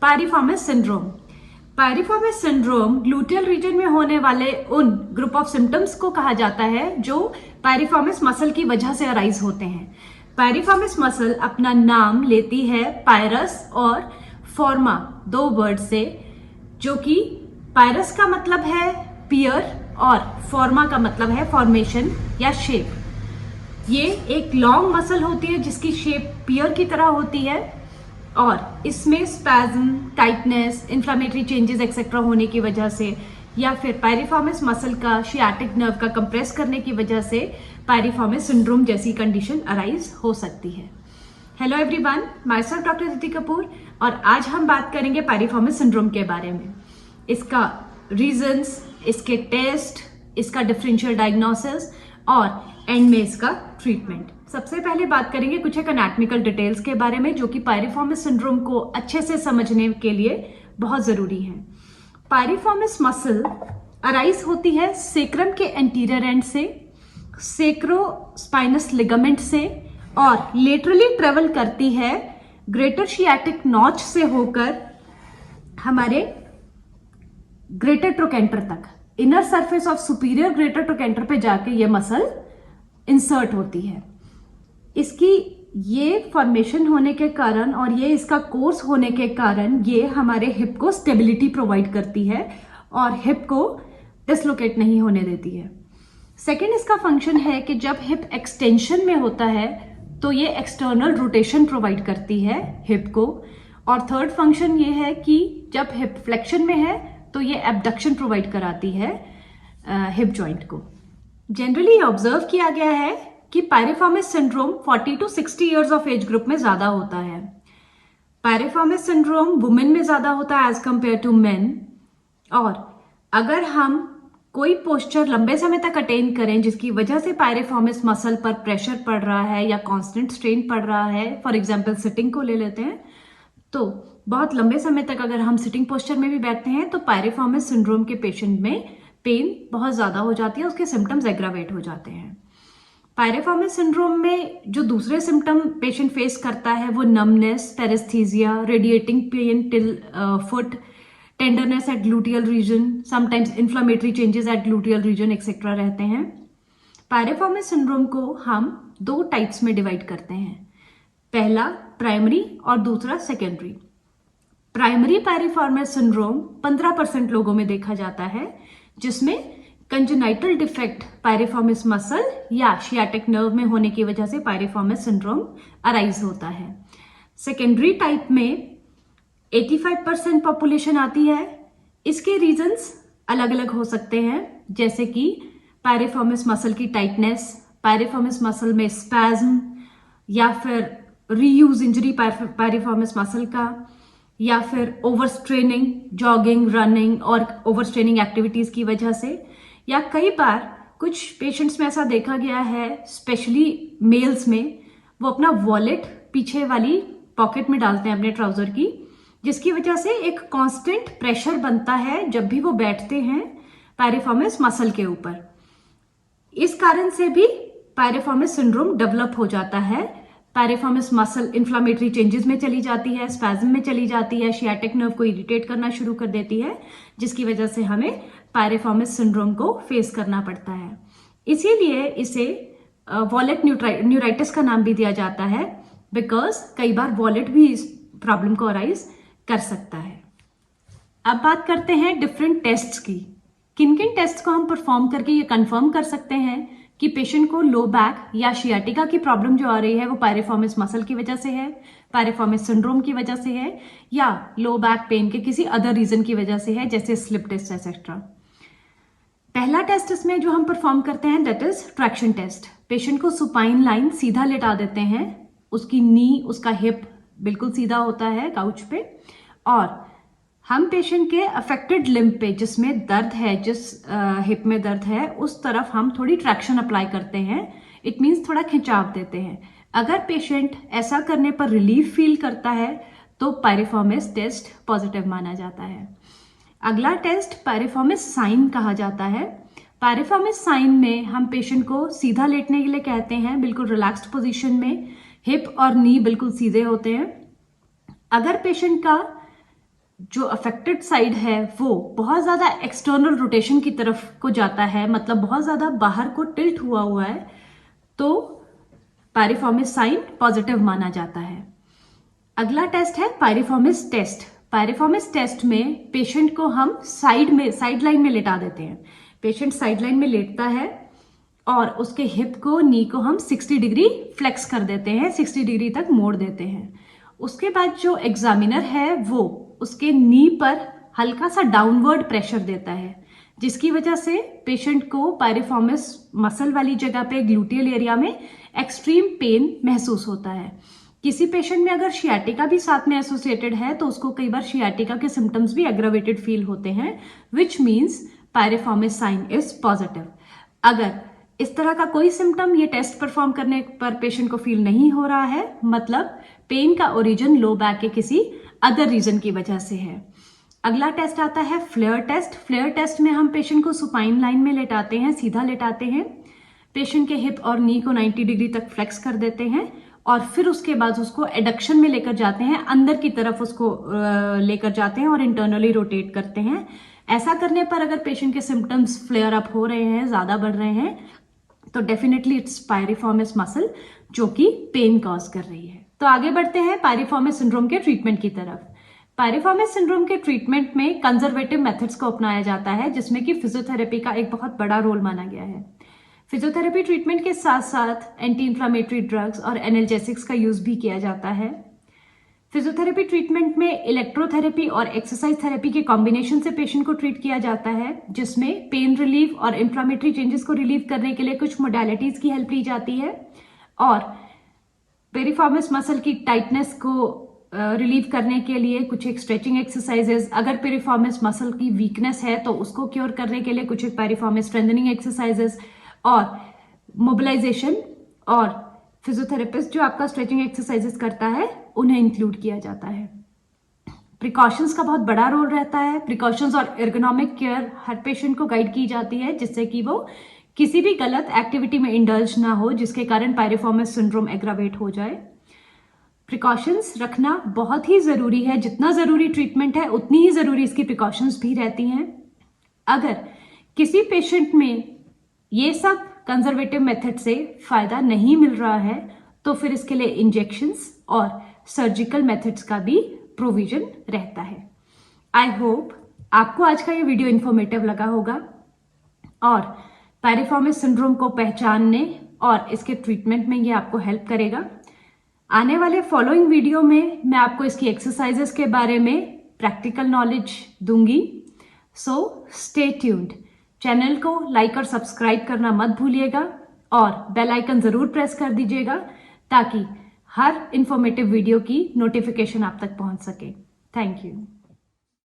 Piriformis syndrome. Piriformis syndrome gluteal region में होने वाले उन ग्रुप ऑफ सिम्टम्स को कहा जाता है जो पायरिफॉर्मिस मसल की वजह से अराइज होते हैं। पायरिफॉर्मिस मसल अपना नाम लेती है पायरस और फॉर्मा, दो वर्ड से, जो कि पायरस का मतलब है पियर और फॉर्मा का मतलब है फॉर्मेशन या शेप। ये एक लॉन्ग मसल होती है जिसकी शेप पियर की तरह होती है और इसमें spasm, tightness, inflammatory changes etcetera होने की वजह से या फिर पायरिफॉर्मिस मसल का शियाटिक नर्व का कंप्रेस करने की वजह से पायरिफॉर्मिस सिंड्रोम जैसी कंडीशन अराइज हो सकती है। Hello everyone, my self doctor Aditi Kapoor और आज हम बात करेंगे पायरिफॉर्मिस सिंड्रोम के बारे में, इसका रीजंस, इसके टेस्ट, इसका डिफरेंशियल डायग्नोसिस और एंड में इसका ट्रीटमेंट। सबसे पहले बात करेंगे कुछ एक एनाटॉमिकल डिटेल्स के बारे में जो कि पायरिफॉर्मिस सिंड्रोम को अच्छे से समझने के लिए बहुत जरूरी है। पायरिफॉर्मिस मसल अराइज होती है सेक्रम के एंटीरियर एंड से, सेक्रोस्पाइनस लिगामेंट से और लेटरली ट्रेवल करती है ग्रेटर शियाटिक नॉच से होकर हमारे ग्रेटर ट्रोकेंटर तक, inner surface of superior greater trochanter पे जाके ये मसल इंसर्ट होती है। इसकी ये फॉर्मेशन होने के कारण और ये इसका कोर्स होने के कारण ये हमारे हिप को स्टेबिलिटी प्रोवाइड करती है और हिप को डिसलोकेट नहीं होने देती है। सेकेंड इसका फंक्शन है कि जब हिप एक्सटेंशन में होता है तो ये एक्सटर्नल रोटेशन प्रोवाइड करती है हिप को। और थर्ड फंक्शन ये है कि जब हिप फ्लेक्शन में है तो ये एबडक्शन प्रोवाइड कराती है हिप जॉइंट को। जनरली ऑब्जर्व किया गया है कि piriformis syndrome 40 to 60 years of age group में ज्यादा होता है। पायरिफॉर्मिस सिंड्रोम वुमेन में ज्यादा होता है एज कंपेयर टू मेन। और अगर हम कोई पोस्चर लंबे समय तक अटेन करें जिसकी वजह से पायरिफॉर्मिस मसल पर प्रेशर पड़ रहा है या कांस्टेंट स्ट्रेन पड़ रहा है, फॉर एग्जांपल सिटिंग को ले लेते हैं, तो बहुत लंबे समय तक अगर हम सिटिंग पोस्चर में भी बैठते हैं तो पायरिफॉर्मिस सिंड्रोम के पेशेंट में पेन बहुत ज्यादा हो जाती है, उसके सिम्टम्स एग्रावेट हो जाते हैं। पायरिफॉर्मिस सिंड्रोम में जो दूसरे सिम्टम पेशेंट फेस करता है वो numbness, paresthesia, radiating pain till foot, tenderness at gluteal region, sometimes inflammatory changes at gluteal region etcetera रहते हैं। पायरिफॉर्मिस सिंड्रोम को हम दो टाइप्स में डिवाइड करते हैं, पहला प्राइमरी और दूसरा सेकेंडरी। प्राइमरी पायरिफॉर्मिस सिंड्रोम 15% लोगों में देखा जाता है जिसमें कंजेनाइटल डिफेक्ट पायरिफॉर्मिस मसल या शियाटिक नर्व में होने की वजह से पायरिफॉर्मिस सिंड्रोम अराइज होता है। सेकेंडरी टाइप में 85% पॉपुलेशन आती है। इसके रीजंस अलग अलग हो सकते हैं, जैसे कि पायरिफॉर्मिस मसल की टाइटनेस, पायरिफॉर्मिस मसल में स्पैज्म या फिर रीयूज इंजरी पायरिफॉर्मिस मसल का, या फिर ओवरस्ट्रेनिंग, जॉगिंग, रनिंग और ओवरस्ट्रेनिंग एक्टिविटीज की वजह से, या कई बार कुछ पेशेंट्स में ऐसा देखा गया है, स्पेशली मेल्स में, वो अपना वॉलेट पीछे वाली पॉकेट में डालते हैं अपने ट्राउजर की, जिसकी वजह से एक कांस्टेंट प्रेशर बनता है जब भी वो बैठते हैं पायरिफॉर्मिस मसल के ऊपर। इस कारण से भी पायरिफॉर्मिस सिंड्रोम डेवलप हो जाता है। पायरिफॉर्मिस मसल इन्फ्लामेटरी चेंजेस में चली जाती है, स्पैज्म में चली जाती है, शियाटिक नर्व को इरिटेट करना शुरू कर देती है, जिसकी वजह से हमें पायरिफॉर्मिस सिंड्रोम को फेस करना पड़ता है। इसीलिए इसे वॉलेट न्यूराइटिस का नाम भी दिया जाता है, बिकॉज कई बार वॉलेट भी इस प्रॉब्लम को अराइज कर सकता है। अब बात करते हैं डिफरेंट टेस्ट्स की। किन किन टेस्ट को हम परफॉर्म करके ये कंफर्म कर सकते हैं कि पेशेंट को लो बैक या शियाटिका की प्रॉब्लम जो आ रही है वो पायरिफॉर्मिस मसल की वजह से है, पायरिफॉर्मिस सिंड्रोम की वजह से है, या लो बैक पेन के किसी अदर रीजन की वजह से है, जैसे स्लिप टेस्ट एक्सेट्रा। पहला टेस्ट इसमें जो हम परफॉर्म करते हैं that is traction test. Patient को सुपाइन लाइन सीधा लेटा देते हैं, उसकी नी, उसका हिप बिल्कुल सीधा होता है काउच पे, और हम पेशेंट के अफेक्टेड लिम्ब पे जिसमें दर्द है, जिस हिप में दर्द है, उस तरफ हम थोड़ी ट्रैक्शन अप्लाई करते हैं। इट मीन्स थोड़ा खिंचाव देते हैं। अगर पेशेंट ऐसा करने पर रिलीफ फील करता है तो पायरिफॉर्मिस टेस्ट पॉजिटिव माना जाता है। अगला टेस्ट पायरिफॉर्मिस साइन कहा जाता है। पायरिफॉर्मिस साइन में हम पेशेंट को सीधा लेटने के लिए कहते हैं, बिल्कुल रिलैक्स्ड पोजीशन में, हिप और नी बिल्कुल सीधे होते हैं। अगर पेशेंट का जो अफेक्टेड साइड है वो बहुत ज़्यादा एक्सटर्नल रोटेशन की तरफ को जाता है, मतलब बहुत ज़्यादा बाहर को टिल्ट हुआ है, तो पायरिफॉर्मिस साइन पॉजिटिव माना जाता है। अगला टेस्ट है पायरिफॉर्मिस टेस्ट। पायरिफॉर्मिस टेस्ट में पेशेंट को हम साइड लाइन में लेटा देते हैं। पेशेंट साइड लाइन में लेटता है और उसके हिप को, नी को हम 60 डिग्री फ्लेक्स कर देते हैं, 60 डिग्री तक मोड़ देते हैं। उसके बाद जो एग्जामिनर है वो उसके नी पर हल्का सा डाउनवर्ड प्रेशर देता है, जिसकी वजह से पेशेंट को पायरिफॉर्मिस मसल वाली जगह पे, ग्लूटियल एरिया में एक्सट्रीम पेन महसूस होता है। किसी पेशेंट में अगर शियाटिका भी साथ में एसोसिएटेड है तो उसको कई बार शियाटिका के सिम्टम्स भी एग्रावेटेड फील होते हैं, which means piriformis sign is positive. अगर इस तरह का कोई सिम्टम ये टेस्ट परफॉर्म करने पर पेशेंट को फील नहीं हो रहा है, मतलब पेन का ओरिजिन लो बैक के किसी अदर रीजन की वजह से है। अगला टेस्ट आता है फ्लेयर टेस्ट। फ्लेयर टेस्ट में हम पेशेंट को सुपाइन लाइन में लेटाते हैं, सीधा लेटाते हैं, पेशेंट के हिप और नी को 90 डिग्री तक फ्लेक्स कर देते हैं और फिर उसके बाद उसको एडक्शन में लेकर जाते हैं, अंदर की तरफ उसको लेकर जाते हैं और इंटरनली रोटेट करते हैं। ऐसा करने पर अगर पेशेंट के सिम्टम्स फ्लेयर अप हो रहे हैं, ज्यादा बढ़ रहे हैं, तो डेफिनेटली इट्स पायरिफॉर्मिस मसल जो कि पेन कॉज कर रही है। तो आगे बढ़ते हैं पायरिफॉर्मिस सिंड्रोम के ट्रीटमेंट की तरफ। पायरिफॉर्मिस सिंड्रोम के ट्रीटमेंट में कंजर्वेटिव मेथड्स को अपनाया जाता है, जिसमें कि फिजियोथेरेपी का एक बहुत बड़ा रोल माना गया है। फिजियोथेरेपी ट्रीटमेंट के साथ साथ एंटी इंफ्लामेटरी ड्रग्स और एनाल्जेसिक्स का यूज भी किया जाता है। फिजियोथेरेपी ट्रीटमेंट में इलेक्ट्रोथेरेपी और एक्सरसाइज थेरेपी के कॉम्बिनेशन से पेशेंट को ट्रीट किया जाता है, जिसमें पेन रिलीफ और इंफ्लामेटरी चेंजेस को रिलीव करने के लिए कुछ मोडालिटीज की हेल्प ली जाती है और पेरिफॉर्मिस मसल की टाइटनेस को रिलीव करने के लिए कुछ एक स्ट्रेचिंग एक्सरसाइजेस, अगर पेरिफॉर्मिस मसल की वीकनेस है तो उसको क्योर करने के लिए कुछ एक पेरिफॉर्मिस स्ट्रेंथनिंग एक्सरसाइजेस और मोबिलाइजेशन और फिजियोथेरेपिस्ट जो आपका स्ट्रेचिंग एक्सरसाइजेस करता है उन्हें इंक्लूड किया जाता है। प्रिकॉशंस का बहुत बड़ा रोल रहता है। प्रिकॉशंस और एर्गोनॉमिक केयर हर पेशेंट को गाइड की जाती है, जिससे कि वो किसी भी गलत एक्टिविटी में इंडल्ज ना हो जिसके कारण पायरिफॉर्मिस सिंड्रोम एग्रावेट हो जाए। प्रिकॉशंस रखना बहुत ही जरूरी है। जितना जरूरी ट्रीटमेंट है उतनी ही जरूरी इसकी प्रिकॉशंस भी रहती हैं। अगर किसी पेशेंट में ये सब कंजर्वेटिव मेथड से फायदा नहीं मिल रहा है तो फिर इसके लिए इंजेक्शंस और सर्जिकल मेथड्स का भी प्रोविजन रहता है। आई होप आपको आज का ये वीडियो इंफॉर्मेटिव लगा होगा और पायरिफॉर्मिस सिंड्रोम को पहचानने और इसके ट्रीटमेंट में ये आपको हेल्प करेगा। आने वाले फॉलोइंग वीडियो में मैं आपको इसकी एक्सरसाइजेस के बारे में प्रैक्टिकल नॉलेज दूंगी। So stay tuned. चैनल को लाइक और सब्सक्राइब करना मत भूलिएगा और बेल आइकन जरूर प्रेस कर दीजिएगा ताकि हर इंफॉर्मेटिव वीडियो की नोटिफिकेशन आप तक पहुंच सके। Thank you.